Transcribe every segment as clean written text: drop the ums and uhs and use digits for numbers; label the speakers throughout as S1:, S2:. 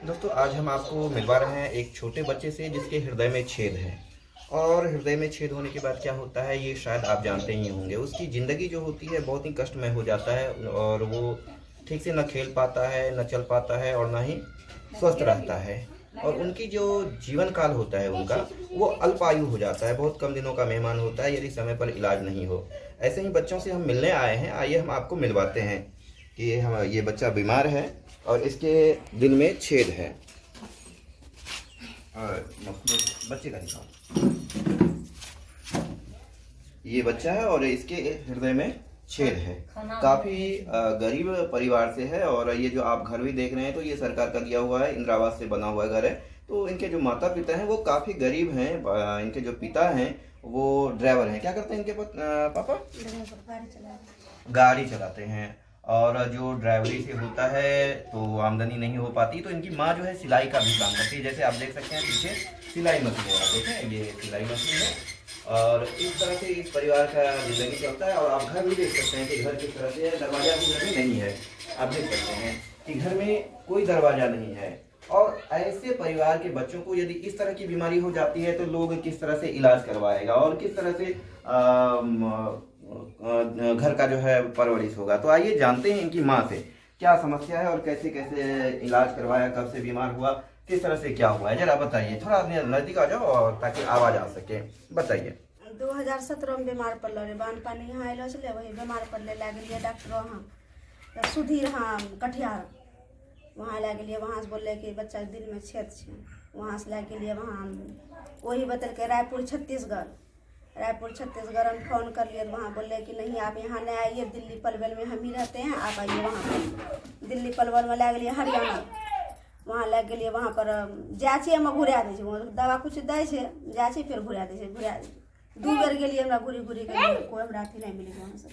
S1: दोस्तों आज हम आपको मिलवा रहे हैं एक छोटे बच्चे से जिसके हृदय में छेद है। और हृदय में छेद होने के बाद क्या होता है ये शायद आप जानते ही होंगे। उसकी ज़िंदगी जो होती है बहुत ही कष्टमय हो जाता है और वो ठीक से न खेल पाता है, न चल पाता है और न ही स्वस्थ रहता है। और उनकी जो जीवन काल होता है उनका वो अल्पायु हो जाता है, बहुत कम दिनों का मेहमान होता है यदि समय पर इलाज नहीं हो। ऐसे ही बच्चों से हम मिलने आए हैं, आइए हम आपको मिलवाते हैं कि ये बच्चा बीमार है और इसके दिल में छेद है। और बच्चे का दिखाओ, ये बच्चा है और इसके हृदय में छेद है। काफ़ी गरीब परिवार से है और ये जो आप घर भी देख रहे हैं तो ये सरकार का दिया हुआ है, इंदिरा आवास से बना हुआ घर है। तो इनके जो माता पिता हैं वो काफ़ी गरीब हैं। इनके जो पिता हैं वो ड्राइवर हैं। क्या करते हैं इनके पापा? गाड़ी चलाते हैं। और जो ड्राइवरी से होता है तो आमदनी नहीं हो पाती, तो इनकी माँ जो है सिलाई का भी काम करती है। जैसे आप देख सकते हैं पीछे सिलाई मशीन है, आप देखें ये सिलाई मशीन है। और इस तरह से इस परिवार का जिंदगी चलता है। और आप घर भी देख सकते हैं कि घर किस तरह से है, दरवाजा भी घर में नहीं है। आप देख सकते हैं कि घर में कोई दरवाजा नहीं है। और ऐसे परिवार के बच्चों को यदि इस तरह की बीमारी हो जाती है तो लोग किस तरह से इलाज करवाएगा और किस तरह से घर का जो है परवरिश होगा। तो आइए जानते हैं इनकी माँ से क्या समस्या है और कैसे कैसे इलाज करवाया, कब से बीमार हुआ, किस तरह से क्या हुआ है, जरा बताइए। थोड़ा नजदीक आ जाओ और ताकि आवाज आ सके, बताइए।
S2: 2017 में बीमार पड़ल रे, बांध पानी यहाँ आयल छे, वही बीमार पड़ले ला गेलिए डॉक्टर वहाँ तो सुधीर हाँ कटिहार वहाँ ला गेलिए। वहाँ से बोलले कि बच्चा के दिल में छेद छे। वहाँ से ला गेलिए वहाँ वही बतलके रायपुर छत्तीसगढ़ हम फोन कर लिए। वहाँ बोले कि नहीं आप यहाँ नहीं आइए, दिल्ली पलवल में हम ही रहते हैं, आप आइए वहाँ पर। दिल्ली पलवल में ला गेलिए हरियाणा, वहाँ लग गेलिए। वहाँ पर जाइ छी हम घुरा दै छै, दवा कुछ दै छै, जाइ छी फिर घुरा दै छै। 2 बेर गेलिए, हमरा घुरी के कोई हमरा अथी नहीं मिले वहाँ से।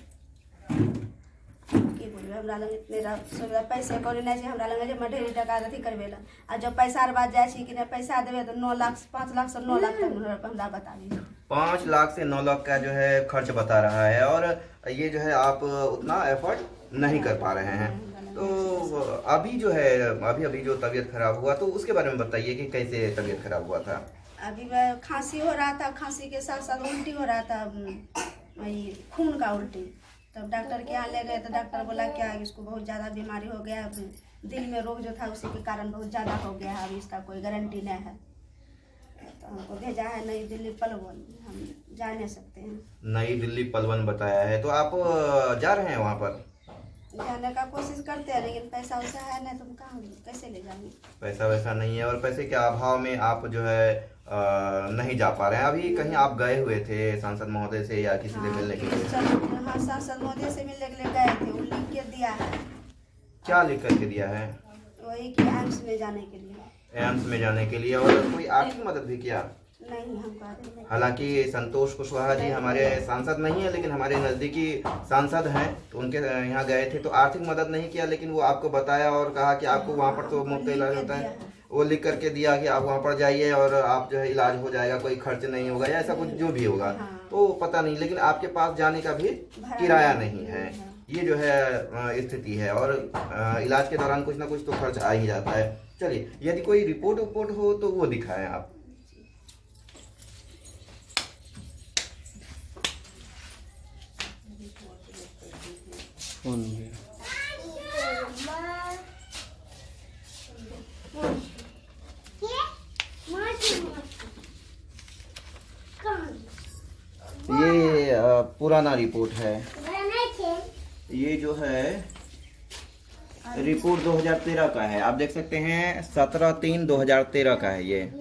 S2: की बोलिए, हमरा लग इतने सुविधा पैसे कौड़ी नहीं छै हमरा लग जे मैं ढेरी टका अथी करबे ला। आ जब पैसा बात जाइ छी कि नहीं पैसा देवे तो 9 लाख 5 लाख से 9 लाख तक हमरा बताइए।
S1: 5 लाख से 9 लाख का जो है खर्च बता रहा है और ये जो है आप उतना एफर्ट नहीं कर पा रहे हैं। तो अभी जो है अभी जो तबीयत खराब हुआ तो उसके बारे में बताइए कि कैसे तबीयत खराब हुआ था।
S2: अभी खांसी हो रहा था, खांसी के साथ साथ उल्टी हो रहा था, वही खून का उल्टी। तब डॉक्टर के यहाँ ले गए तो डॉक्टर बोला क्या इसको बहुत ज़्यादा बीमारी हो गया, दिल में रोग जो था उसी के कारण बहुत ज़्यादा हो गया है, अभी इसका कोई गारंटी नहीं है। तो हमको भेजा है नई दिल्ली पलवल, हम जा नहीं सकते हैं।
S1: नई दिल्ली पलवल बताया है, तो आप जा रहे हैं वहाँ पर?
S2: जाने का कोशिश करते हैं लेकिन पैसा वैसा है नहीं, तुम कहाँ कैसे ले जाएंगे? पैसा
S1: वैसा नहीं है और पैसे के अभाव में आप जो है नहीं जा पा रहे हैं। अभी कहीं आप गए हुए थे सांसद महोदय से या किसी से मिलने के लिए?
S2: हाँ सांसद महोदय से मिलने के लिए गए थे, वो लिख के दिया है।
S1: क्या लिख करके दिया है?
S2: वही कि एम्स में जाने के लिए।
S1: एम्स में जाने के लिए। और कोई आर्थिक मदद भी किया?
S2: नहीं हमको।
S1: हालांकि संतोष कुशवाहा जी हमारे सांसद नहीं है लेकिन हमारे नज़दीकी सांसद हैं, तो उनके यहाँ गए थे तो आर्थिक मदद नहीं किया, लेकिन वो आपको बताया और कहा कि आपको वहाँ पर तो मुफ्त इलाज होता है। वो लिख करके दिया कि आप वहाँ पर जाइए और आप जो है इलाज हो जाएगा, कोई खर्च नहीं होगा या ऐसा कुछ जो भी होगा। तो पता नहीं, लेकिन आपके पास जाने का भी किराया नहीं है। ये जो है स्थिति है और इलाज के दौरान कुछ ना कुछ तो खर्च आ ही जाता है। चलिए, यदि कोई रिपोर्ट हो तो वो दिखाएं आप। ये पुराना रिपोर्ट है। ये जो है रिपोर्ट 2013 का है, आप देख सकते हैं 17/3/2013 का है ये।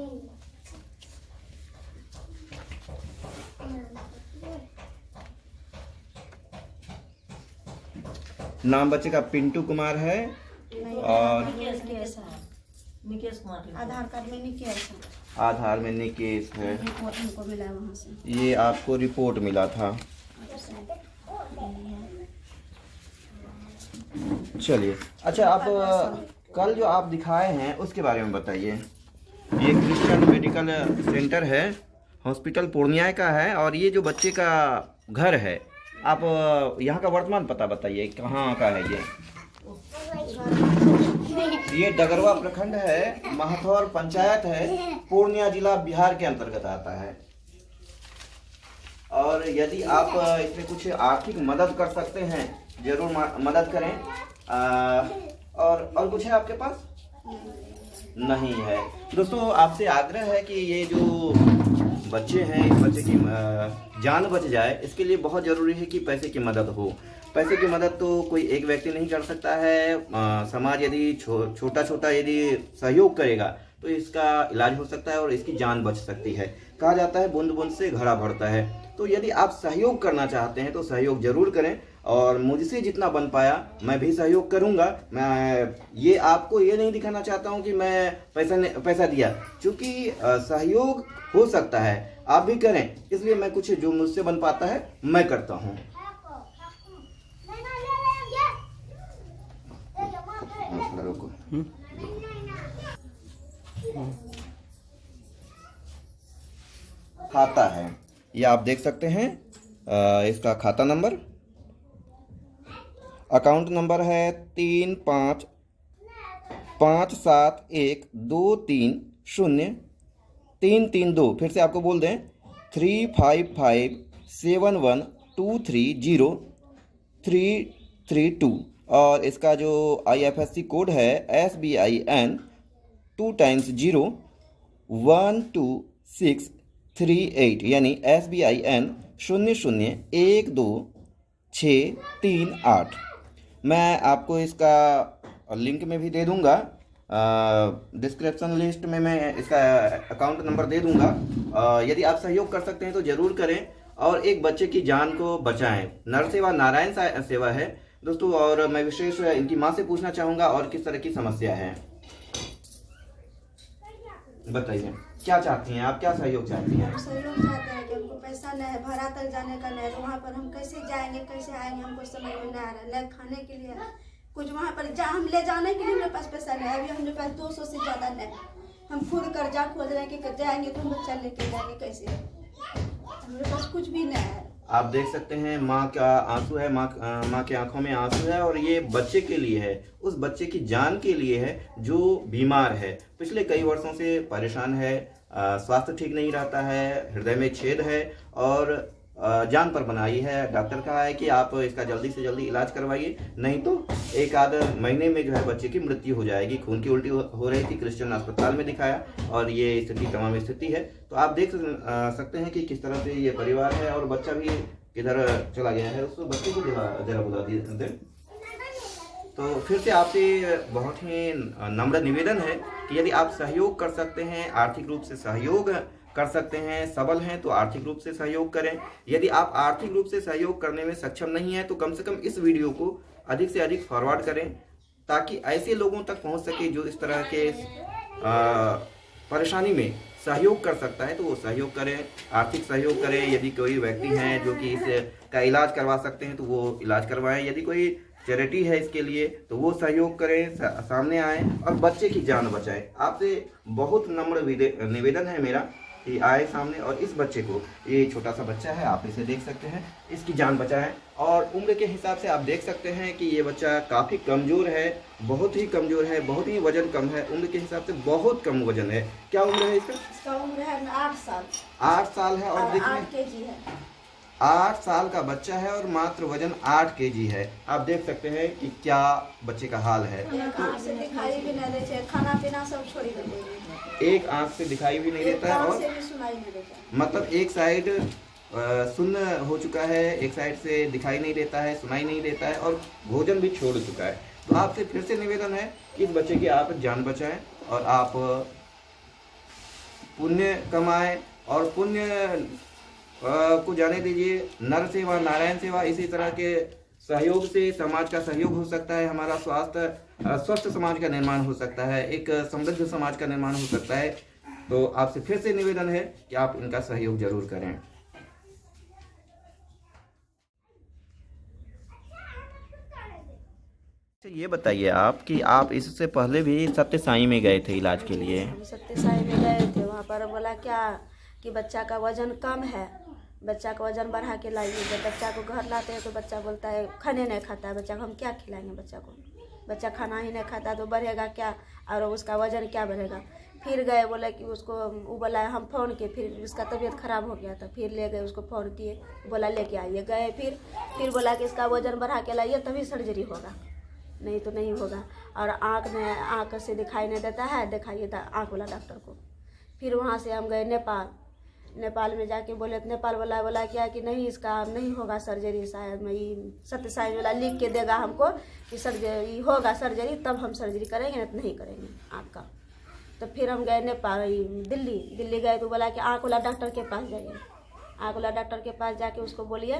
S1: नाम बच्चे का पिंटू कुमार है और
S2: आधार कार्ड में निकेश है।
S1: आधार में निकेश है।
S2: रिपोर्ट हमको मिला वहाँ से।
S1: ये आपको रिपोर्ट मिला था। चलिए, अच्छा आप कल जो आप दिखाए हैं उसके बारे में बताइए। ये क्रिश्चियन मेडिकल सेंटर है, हॉस्पिटल पूर्णिया का है और ये जो बच्चे का घर है, आप यहाँ का वर्तमान पता बताइए, कहाँ का है ये? ये डगरवा प्रखंड है, महथौर पंचायत है, पूर्णिया जिला बिहार के अंतर्गत आता है। और यदि आप इसमें कुछ आर्थिक मदद कर सकते हैं जरूर मदद करें। और कुछ है आपके पास? नहीं है। दोस्तों आपसे आग्रह है कि ये जो बच्चे हैं, इस बच्चे की जान बच जाए, इसके लिए बहुत ज़रूरी है कि पैसे की मदद हो। पैसे की मदद तो कोई एक व्यक्ति नहीं कर सकता है। समाज यदि छोटा छोटा यदि सहयोग करेगा तो इसका इलाज हो सकता है और इसकी जान बच सकती है। कहा जाता है बूंद बूंद से घड़ा भरता है। तो यदि आप सहयोग करना चाहते हैं तो सहयोग जरूर करें, और मुझसे जितना बन पाया मैं भी सहयोग करूंगा। मैं ये आपको ये नहीं दिखाना चाहता हूं कि मैं पैसा दिया, क्योंकि सहयोग हो सकता है, आप भी करें। इसलिए मैं कुछ जो मुझसे बन पाता है मैं करता हूं। खाता है, ये आप देख सकते हैं। इसका खाता नंबर, अकाउंट नंबर है 355712303332। फिर से आपको बोल दें 355712303332। और इसका जो IFSC कोड है SBIN 2x01268, यानी SBIN 001268। मैं आपको इसका लिंक में भी दे दूंगा, डिस्क्रिप्शन लिस्ट में मैं इसका अकाउंट नंबर दे दूंगा। यदि आप सहयोग कर सकते हैं तो ज़रूर करें और एक बच्चे की जान को बचाएं। नर सेवा नारायण सेवा है दोस्तों। और मैं विशेष इनकी माँ से पूछना चाहूँगा और किस तरह की समस्या है, बताइए क्या चाहती हैं आप, क्या सहयोग चाहती हैं?
S2: सहयोग चाहते हैं कि हमको पैसा नहीं है, भाड़ा तक जाने का नहीं है, तो वहाँ पर हम कैसे जाएंगे, कैसे आएंगे, हमको समझ में नहीं आ रहा है। खाने के लिए कुछ वहाँ पर हम ले जाने के लिए हमारे पास पैसा नहीं है। अभी हमारे पास 200 से ज़्यादा नहीं। हम खुद कर्जा खोज रहे हैं कि जाएंगे तो हम बच्चा लेके जाएंगे कैसे, हमारे पास कुछ भी नहीं है।
S1: आप देख सकते हैं माँ का आंसू है, माँ के आंखों में आंसू है, और ये बच्चे के लिए है, उस बच्चे की जान के लिए है जो बीमार है, पिछले कई वर्षों से परेशान है, स्वास्थ्य ठीक नहीं रहता है, हृदय में छेद है और जान पर बनाई है। डॉक्टर कहा है कि आप इसका जल्दी से जल्दी इलाज करवाइए, नहीं तो एक आध महीने में जो है बच्चे की मृत्यु हो जाएगी। खून की उल्टी हो रही थी, क्रिश्चियन अस्पताल में दिखाया और ये स्थिति तमाम स्थिति है। तो आप देख सकते हैं कि किस तरह से ये परिवार है और बच्चा भी किधर चला गया है। उसको बच्चे को जरा बुला दीजिए। तो फिर से आपसे बहुत ही नम्र निवेदन है कि यदि आप सहयोग कर सकते हैं, आर्थिक रूप से सहयोग कर सकते हैं, सबल हैं, तो आर्थिक रूप से सहयोग करें। यदि आप आर्थिक रूप से सहयोग करने में सक्षम नहीं है तो कम से कम इस वीडियो को अधिक से अधिक फॉरवर्ड करें, ताकि ऐसे लोगों तक पहुंच सके जो इस तरह के परेशानी में सहयोग कर सकता है तो वो सहयोग करें, आर्थिक सहयोग करें। यदि कोई व्यक्ति हैं जो कि इसका इलाज करवा सकते हैं तो वो इलाज करवाएं। यदि कोई चैरिटी है इसके लिए तो वो सहयोग करें, सामने आए और बच्चे की जान बचाएं। आपसे बहुत नम्र निवेदन है मेरा कि आए सामने और इस बच्चे को, ये छोटा सा बच्चा है, आप इसे देख सकते हैं, इसकी जान बचाएं। और उम्र के हिसाब से आप देख सकते हैं कि ये बच्चा काफ़ी कमज़ोर है, बहुत ही कमज़ोर है, बहुत ही वजन कम है, उम्र के हिसाब से बहुत कम वजन है। क्या उम्र है इसका?
S2: इसका उम्र है 8 साल।
S1: 8 साल है और देखिए
S2: 8 kg है।
S1: 8 साल का बच्चा है और मात्र वजन 8 kg है। आप देख सकते हैं कि क्या बच्चे का हाल है।
S2: आँख से दिखाई भी नहीं देते, खाना पीना सब छोड़ देते,
S1: एक आंख से दिखाई भी नहीं देता है और
S2: सुनाई नहीं देता,
S1: मतलब एक साइड सुन्न हो चुका है, एक साइड से दिखाई नहीं देता है, सुनाई नहीं देता है और भोजन भी छोड़ चुका है। तो आपसे फिर से निवेदन है कि इस बच्चे की आप जान बचाएं और आप पुण्य कमाएं और पुण्य को जाने दीजिए। नर सेवा नारायण सेवा, इसी तरह के सहयोग से समाज का सहयोग हो सकता है, हमारा स्वस्थ समाज का निर्माण हो सकता है, एक समृद्ध समाज का निर्माण हो सकता है। तो आपसे फिर से निवेदन है कि आप इनका सहयोग जरूर करें। ये बताइए आप कि आप इससे पहले भी सत्य साई में गए थे इलाज के लिए?
S2: हम सत्य साई में गए थे, वहाँ पर बोला क्या कि बच्चा का वजन कम है, बच्चा का वजन बढ़ा के लाइए। जब बच्चा को घर लाते हैं तो बच्चा बोलता है खाने नहीं खाता है, बच्चा को हम क्या खिलाएंगे बच्चा को। बच्चा खाना ही नहीं खाता तो बढ़ेगा क्या और उसका वजन क्या बढ़ेगा। फिर गए बोले कि उसको, वो बोला हम फ़ोन किए, फिर उसका तबीयत ख़राब हो गया था, फिर ले गए उसको, फ़ोन किए, बोला लेके आइए, गए फिर बोला कि इसका वजन बढ़ा के लाइए तभी सर्जरी होगा, नहीं तो नहीं होगा। और आँख से दिखाई नहीं देता है, दिखाइए आँख वाला डॉक्टर को। फिर वहाँ से हम गए नेपाल में जाके बोले तो नेपाल वाला बोला क्या कि नहीं इसका नहीं होगा सर्जरी, शायद मैं सत्य साई वाला लिख के देगा हमको कि सर्जरी होगा, सर्जरी तब हम सर्जरी करेंगे, नहीं तो नहीं करेंगे आँख का। तो फिर हम गए नेपाल, दिल्ली गए तो बोला कि आँख वाला डॉक्टर के पास जाइए। आँख वाला डॉक्टर के पास जाके उसको बोलिए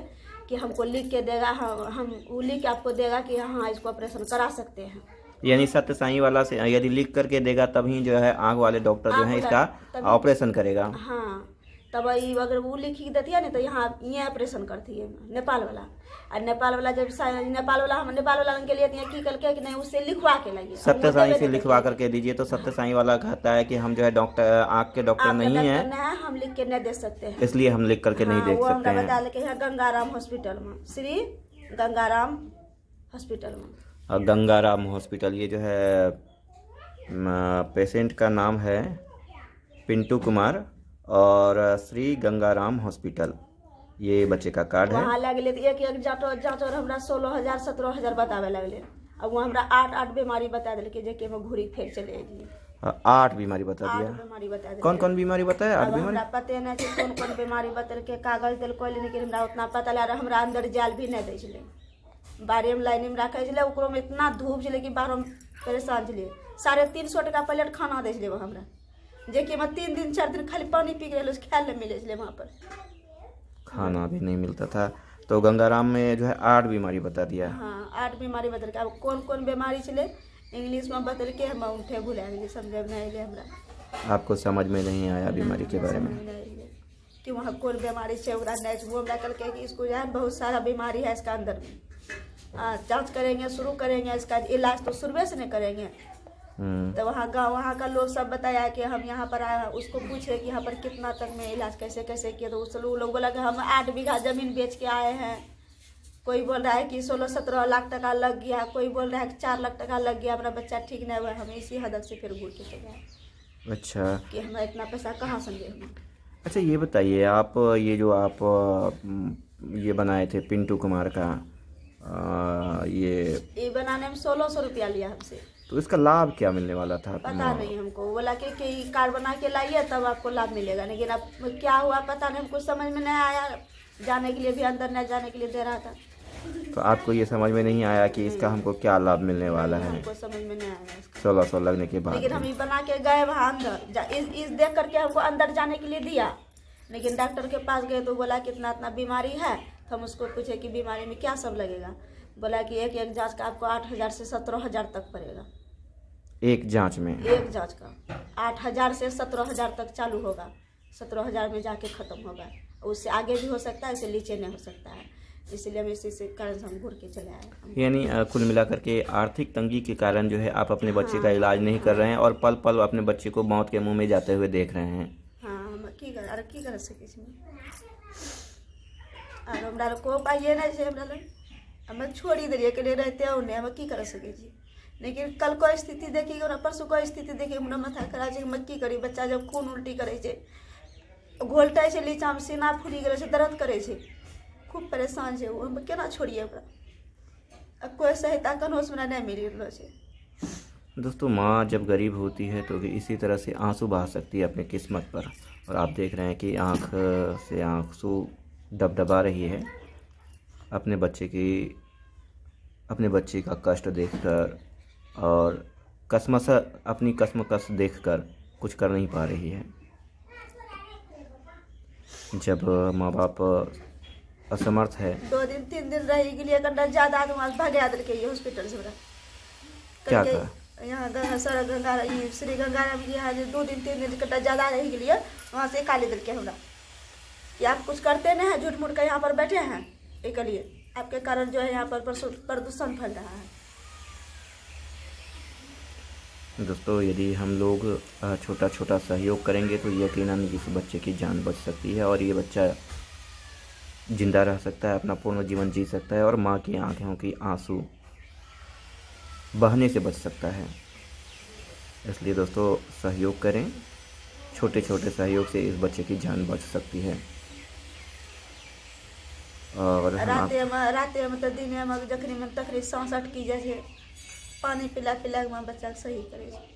S2: कि हमको लिख के देगा, हम वो लिख के आपको देगा कि हाँ इसको ऑपरेशन करा सकते हैं।
S1: यानी सत्य साईं वाला से यदि लिख करके देगा तभी जो है आँख वाले डॉक्टर जो है इसका ऑपरेशन करेगा।
S2: हाँ, तब अगर वो लिख देती है ना तो ये ऑपरेशन करती है नेपाल वाला। और नेपाल वाला जब नेपाल वाला के लिए की करके कि नहीं उससे लिखवा के लाइए,
S1: सत्य साईं से लिखवा करके दीजिए। तो सत्य साईं वाला कहता है कि हम जो है डॉक्टर आँख के डॉक्टर नहीं है,
S2: हम लिख के नहीं दे सकते हैं,
S1: इसलिए हम लिख करके नहीं देख सकते हैं।
S2: बता के है गंगाराम हॉस्पिटल में, श्री गंगाराम हॉस्पिटल में।
S1: गंगाराम हॉस्पिटल, ये जो है पेशेंट का नाम है पिंटू कुमार और श्री गंगाराम हॉस्पिटल, ये बच्चे का कार्ड है।
S2: वहाँ लगले एक जाँच और हमरा 16,000 17,000 बतावे लगले। अब वो हमरा 8 बीमारी बता दिल जे में घूरी फेर चले अइली।
S1: 8 बीमारी बता दिया।
S2: 8 बीमारी बता दिल।
S1: कौन कौन बीमारी बताया? 8 बीमारी
S2: हमरा पते नहीं कि कौन कौन बीमारी बतल के कागज दिल कोई लेकिन हमरा उतना पता लगा। हमरा अंदर जाल भी नहीं दै छले, बारे में लाइन में रखे छले, ओकरो में इतना धूप छले कि बाहर में परेशान छले। 350 टका प्लेट खाना दै छले हमरा, जे कि मैं 3 दिन 4 दिन खाली पानी पी के खाए ले मिले छले, वहाँ पर
S1: खाना भी नहीं मिलता था। तो गंगाराम में जो है 8 बीमारी बता दिया।
S2: हाँ, 8 बीमारी बतल के। अब कौन कौन बीमारी छले इंग्लिश में बतल के हम उठे भुला गेली, समझे नहीं अइले हमरा।
S1: आपको समझ में नहीं आया बीमारी के बारे में
S2: कि वहाँ कौन बीमारी है ओकरा नहीं। वो हमरा कल के कि इसको जो है बहुत सारा बीमारी है इसका अंदर में, जांच करेंगे, शुरू करेंगे, इसका इलाज तो शुरू से नहीं करेंगे। तो वहाँ का लोग सब बताया कि हम यहाँ पर आए, उसको पूछे कि यहाँ पर कितना तक में इलाज कैसे कैसे किया, तो उस लोग बोला कि हम 8 बीघा जमीन बेच के आए हैं। कोई बोल रहा है कि 16-17 लाख टका लग गया, कोई बोल रहा है कि 4 लाख टका लग गया, हमारा बच्चा ठीक नहीं हुआ। हम इसी हद से फिर घूर के चले आए। अच्छा, कि हमें इतना पैसा कहाँ से ले।
S1: अच्छा ये बताइए, आप ये जो आप ये बनाए थे पिंटू कुमार का, ये बनाने में 1600 रुपया लिया हमसे। तो इसका लाभ क्या मिलने वाला था? पता नहीं हमको, बोला कि कार्ड बना के लाइए तब आपको लाभ मिलेगा, लेकिन अब क्या हुआ पता नहीं, हमको समझ में नहीं आया। जाने के लिए भी अंदर नहीं जाने के लिए दे रहा था। तो आपको ये समझ में नहीं आया कि इसका हमको क्या लाभ मिलने वाला है? हमको समझ में नहीं आया इसका। 1600 लगने के बाद लेकिन हम ये बना के गए वहाँ अंदर, इस देख करके हमको अंदर जाने के लिए दिया, लेकिन डॉक्टर के पास गए तो बोला कि इतना बीमारी है। तो हम उसको पूछे कि बीमारी में क्या सब लगेगा, बोला कि एक जांच का आपको 8,000 से 17,000 तक पड़ेगा। एक जांच में? एक जांच का 8,000 से 17,000 तक चालू होगा, 17,000 में जाके ख़त्म होगा। उससे आगे भी हो सकता है, इससे नीचे नहीं हो सकता है, इसलिए हम इसी से कारण हम घूर के चले आए। यानी कुल मिलाकर के आर्थिक तंगी के कारण जो है आप अपने बच्चे का इलाज नहीं कर रहे हैं और पल पल अपने बच्चे को मौत के मुंह में जाते हुए देख रहे हैं। हाँ, हम की कर सके और हमरा को पाइए नहीं से, हमरा हम छोड़ी दिलिए के लिए रहते हो नहीं, हम की कर सके छी। लेकिन कल को स्थिति देखी और परसों को स्थिति देखी, हमरा माथा खराब छै। हम की करी, बच्चा जब खून उल्टी करे छै, घोलटे छै, नीचा में सीना फूली गेल छै, दर्द करे छै, खूब परेशान छै। हम केना छोड़िए ओकरा, अब कोई सहायता कनो से नहीं मिल रहलो छै। दोस्तों, माँ जब गरीब होती है तो इसी तरह से आंसू बहा सकती है अपने किस्मत पर, और आप देख रहे हैं कि आँख से आंसू डबडबा रही है अपने बच्चे का कष्ट देखकर, और अपनी कसमकस देखकर कुछ कर नहीं पा रही है। जब माँ बाप असमर्थ है, 2 दिन 3 दिन रही के लिए ज़्यादा तो वहाँ भागा दिल के हॉस्पिटल से क्या था यहाँ गंगा श्री गंगाराम जी यहाँ 2 दिन 3 दिन कटा ज़्यादा रही के लिए वहाँ से काली दिल के हमरा कि आप कुछ करते नहीं हैं, झूठ मूठ कर यहाँ पर बैठे हैं, एक लिए आपके कारण जो है यहाँ पर प्रदूषण फैल रहा है। दोस्तों, यदि हम लोग छोटा छोटा सहयोग करेंगे तो यकीनन इस बच्चे की जान बच सकती है और ये बच्चा जिंदा रह सकता है, अपना पूर्ण जीवन जी सकता है और माँ की आंखों की आंसू बहने से बच सकता है। इसलिए दोस्तों सहयोग करें, छोटे छोटे सहयोग से इस बच्चे की जान बच सकती है। और हम आप
S2: रातेमे तऽ दिनेमे जखनी तखनी सांस अटकी जाइ छै, पानी पिला पिला के बच्चाके सही करै छै।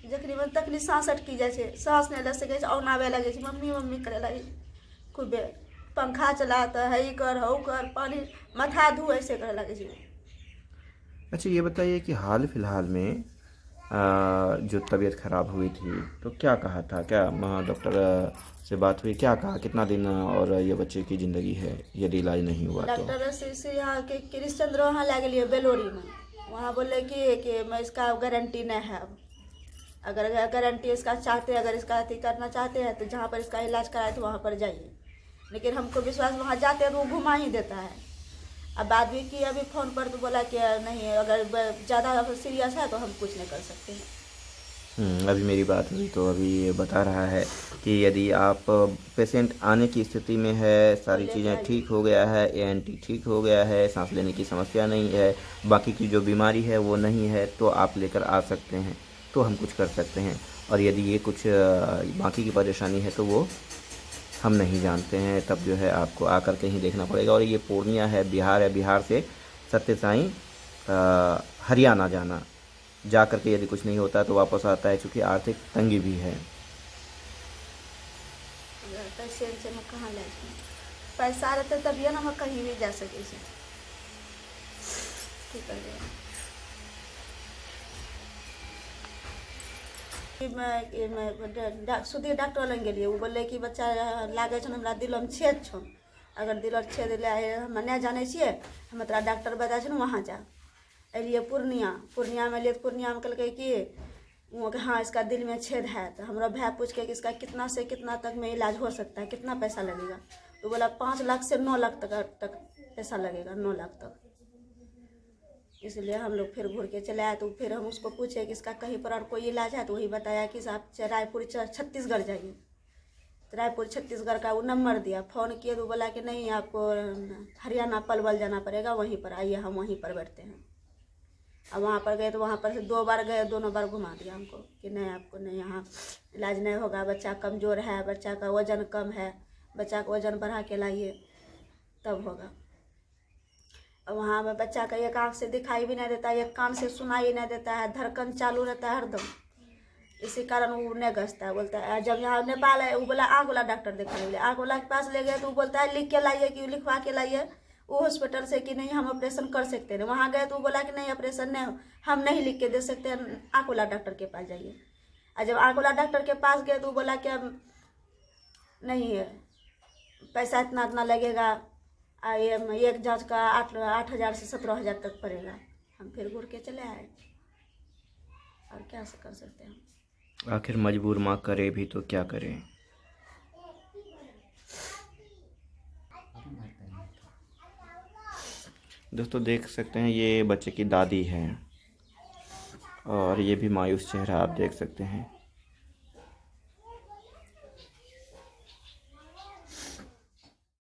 S2: जखनी तखनी सांस अटकी जाइ छै, सांस नहि ले सकै छै, औनाबे लगै छै, मम्मी मम्मी करे लगे खूबे, पंखा चला तऽ है कर हौ कर, पानी माथा धो ऐसे करे लगे छै।
S1: अच्छा ये बताइए कि हाल फिलहाल में जो तबीयत ख़राब हुई थी तो क्या कहा था, क्या डॉक्टर से बात हुई, क्या कहा, कितना दिन और ये बच्चे की ज़िंदगी है यदि इलाज नहीं हुआ तो?
S2: डॉक्टर से यहाँ के कृष्णचंद्र वहाँ ले गए बेलोरी में, वहाँ बोले कि मैं इसका गारंटी नहीं है। अब अगर गारंटी इसका चाहते हैं, अगर इसका अथी करना चाहते हैं तो जहाँ पर इसका इलाज कराए तो वहाँ पर जाइए। लेकिन हमको विश्वास, वहाँ जाते हैं तो वो घुमा ही देता है। अब बात भी की अभी फ़ोन पर तो बोला कि नहीं, अगर ज़्यादा सीरियस है तो हम कुछ नहीं कर सकते हैं।
S1: अभी मेरी बात हुई तो अभी ये बता रहा है कि यदि आप पेशेंट आने की स्थिति में है, सारी चीज़ें ठीक हो गया है, एएनटी ठीक हो गया है, सांस लेने की समस्या नहीं है, बाकी की जो बीमारी है वो नहीं है, तो आप लेकर आ सकते हैं, तो हम कुछ कर सकते हैं। और यदि ये कुछ बाकी की परेशानी है तो वो हम नहीं जानते हैं, तब जो है आपको आकर के ही देखना पड़ेगा। और ये पूर्णिया है, बिहार है, बिहार से सत्य साईं हरियाणा जाना, जा कर के यदि कुछ नहीं होता तो वापस आता है, क्योंकि आर्थिक तंगी भी है।
S2: पैसे से में कहाँ ले, पैसा रहते तभिए ना हम कहीं भी जा सके छी। की करिए, सुधीर डॉक्टर लग गेलिए, वो बोले कि बच्चा लागे छन हमरा दिलों छेद छन, अगर दिल छेद हम नहीं जाने छिए, हम तोरा डॉक्टर बता छन वहाँ जा। एलिए पूर्णिया में एलिए तो पूर्णिया में कहल कि वो हाँ इसका दिल में छेद है। तो हमारा भाई पूछ के कि इसका कितना से कितना तक में इलाज हो सकता है, कितना पैसा लगेगा, तो बोला 5 लाख से 9 लाख तक पैसा लगेगा, 9 लाख तक। इसलिए हम लोग फिर घूर के चले आए। तो फिर हम उसको पूछे कि इसका कहीं पर और कोई इलाज है, तो वही बताया कि आप रायपुर छत्तीसगढ़ जाइए। तो रायपुर छत्तीसगढ़ का वो नंबर दिया, फ़ोन किए तो बोला कि नहीं आपको हरियाणा पलवल जाना पड़ेगा, वहीं पर आइए, हम वहीं पर बैठते हैं। अब वहाँ पर गए तो वहाँ पर से 2 बार गए, दोनों बार घुमा दिया हमको कि नहीं आपको नहीं, यहाँ इलाज नहीं होगा, बच्चा कमज़ोर है, बच्चा का वज़न कम है, बच्चा का वज़न बढ़ा के लाइए तब होगा। अब वहाँ में बच्चा का एक आँख से दिखाई भी नहीं देता, एक कान से सुनाई नहीं देता है, धड़कन चालू रहता है हरदम। इसी कारण वो नहीं गसता है, बोलता है। जब यहाँ नेपाल है, वो बोला आँख वाला डॉक्टर दिखाने के लिए, आँख वाला के पास ले गए तो वो बोलता है लिख के लाइए, कि लिखवा के लाइए वो हॉस्पिटल से कि नहीं हम ऑपरेशन कर सकते हैं। वहाँ गए तो वो बोला कि नहीं ऑपरेशन नहीं, हम नहीं लिख के दे सकते हैं, आँख वाला डॉक्टर के पास जाइए। और जब आँख वाला डॉक्टर के पास गए तो वो बोला कि अब नहीं है, पैसा इतना लगेगा, ये एक जांच का 8,000 से 17,000 तक पड़ेगा। हम फिर घूर के चले आए, और क्या कर सकते हैं।
S1: आखिर मजबूर माँ करे भी तो क्या करें। दोस्तों देख सकते हैं ये बच्चे की दादी है, और ये भी मायूस चेहरा आप देख सकते हैं।